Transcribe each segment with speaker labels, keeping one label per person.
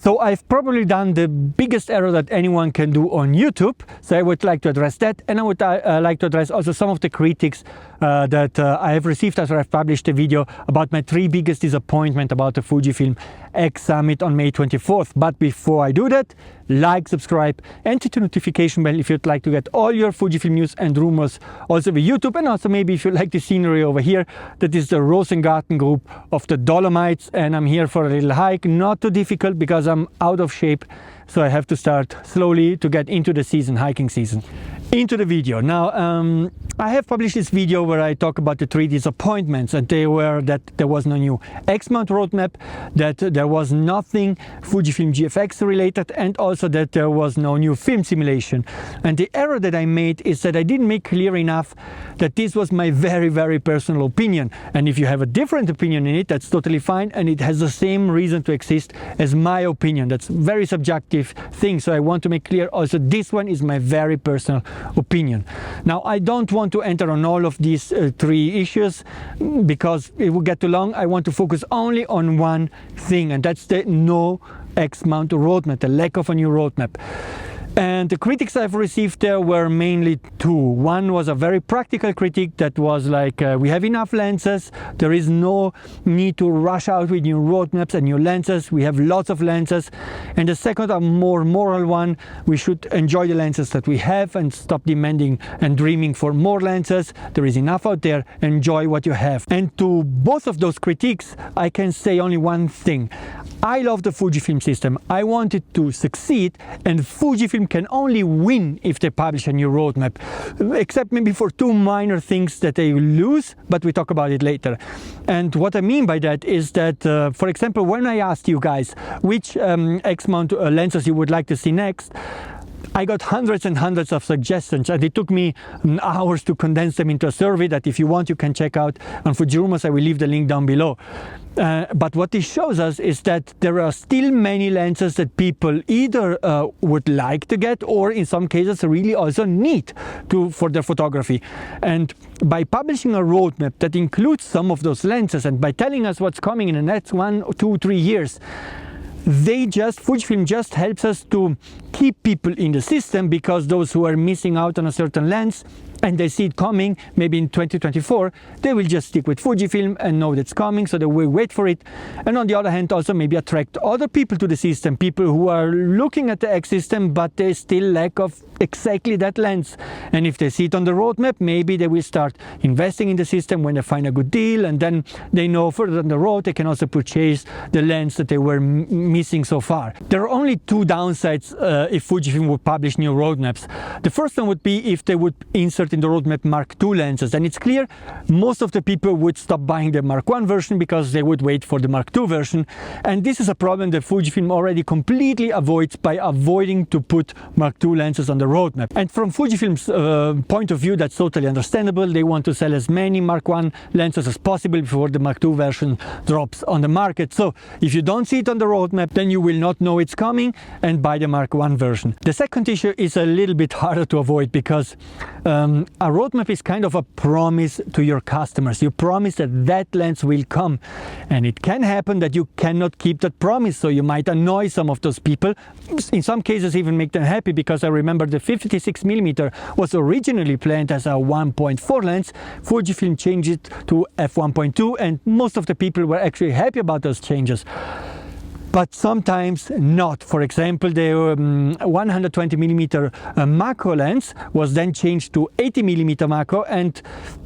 Speaker 1: So I've probably done the biggest error that anyone can do on YouTube. So I would like to address that, and I would like to address also some of the critics that I have received after I've published a video about my 3 biggest disappointments about the Fujifilm X Summit on May 24th. But before I do that, like, subscribe, and hit the notification bell if you'd like to get all your Fujifilm news and rumors also via YouTube, and also maybe if you like the scenery over here. That is the Rosengarten group of the Dolomites, and I'm here for a little hike. Not too difficult because I'm out of shape, so I have to start slowly to get into the season, hiking season. Into the video. Now, I have published this video where I talk about the 3 disappointments, and they were that there was no new X-mount roadmap, that there was nothing Fujifilm GFX related, and also that there was no new film simulation. And the error that I made is that I didn't make clear enough that this was my very personal opinion. And if you have a different opinion in it, that's totally fine, and it has the same reason to exist as my opinion. That's very subjective thing, so I want to make clear also this one is my very personal opinion. Now, I don't want to enter on all of these 3 issues because it will get too long. I want to focus only on one thing, and that's the no X-mount roadmap, the lack of a new roadmap. And the critics I've received there were mainly 2. One was a very practical critique that was like, we have enough lenses, there is no need to rush out with new roadmaps and new lenses, we have lots of lenses. And the second, a more moral one, we should enjoy the lenses that we have and stop demanding and dreaming for more lenses. There is enough out there, enjoy what you have. And to both of those critiques, I can say only one thing. I love the Fujifilm system, I want it to succeed, and Fujifilm can only win if they publish a new roadmap, except maybe for 2 minor things that they lose, but we talk about it later. And what I mean by that is that, for example, when I asked you guys which X-mount lenses you would like to see next, I got hundreds and hundreds of suggestions, and it took me hours to condense them into a survey that if you want you can check out on FujiRumors. I will leave the link down below. But what this shows us is that there are still many lenses that people either would like to get, or in some cases really also need for their photography. And by publishing a roadmap that includes some of those lenses, and by telling us what's coming in the next 1, 2, 3 years, Fujifilm just helps us to keep people in the system, because those who are missing out on a certain lens and they see it coming maybe in 2024, they will just stick with Fujifilm and know that's coming, so they will wait for it. And on the other hand, also maybe attract other people to the system, people who are looking at the X system but they still lack of exactly that lens. And if they see it on the roadmap, maybe they will start investing in the system when they find a good deal, and then they know further down the road they can also purchase the lens that they were missing so far. There are only 2 downsides if Fujifilm would publish new roadmaps. The first one would be if they would insert in the roadmap Mark II lenses, and it's clear most of the people would stop buying the Mark I version because they would wait for the Mark II version. And this is a problem that Fujifilm already completely avoids by avoiding to put Mark II lenses on the roadmap. And from Fujifilm's point of view, that's totally understandable. They want to sell as many Mark I lenses as possible before the Mark II version drops on the market. So if you don't see it on the roadmap, then you will not know it's coming and buy the Mark I version. The second issue is a little bit harder to avoid, because a roadmap is kind of a promise to your customers. You promise that that lens will come, and it can happen that you cannot keep that promise, so you might annoy some of those people, in some cases even make them happy, because I remember the 56mm was originally planned as a 1.4 lens. Fujifilm changed it to f1.2, and most of the people were actually happy about those changes. But sometimes not. For example, the 120mm macro lens was then changed to 80mm macro, and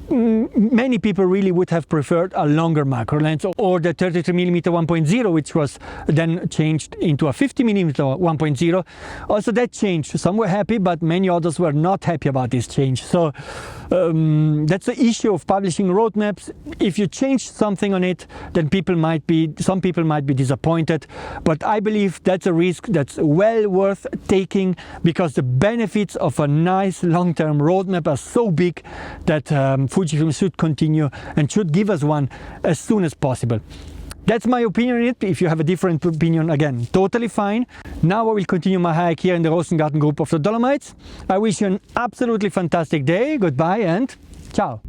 Speaker 1: many people really would have preferred a longer macro lens, or the 33mm 1.0, which was then changed into a 50mm 1.0. Also that changed. Some were happy, but many others were not happy about this change. So that's the issue of publishing roadmaps. If you change something on it, then some people might be disappointed. But I believe that's a risk that's well worth taking, because the benefits of a nice long-term roadmap are so big that Fujifilm should continue and should give us one as soon as possible. That's my opinion on it. If you have a different opinion, again, totally fine. Now I will continue my hike here in the Rosengarten group of the Dolomites. I wish you an absolutely fantastic day. Goodbye and ciao.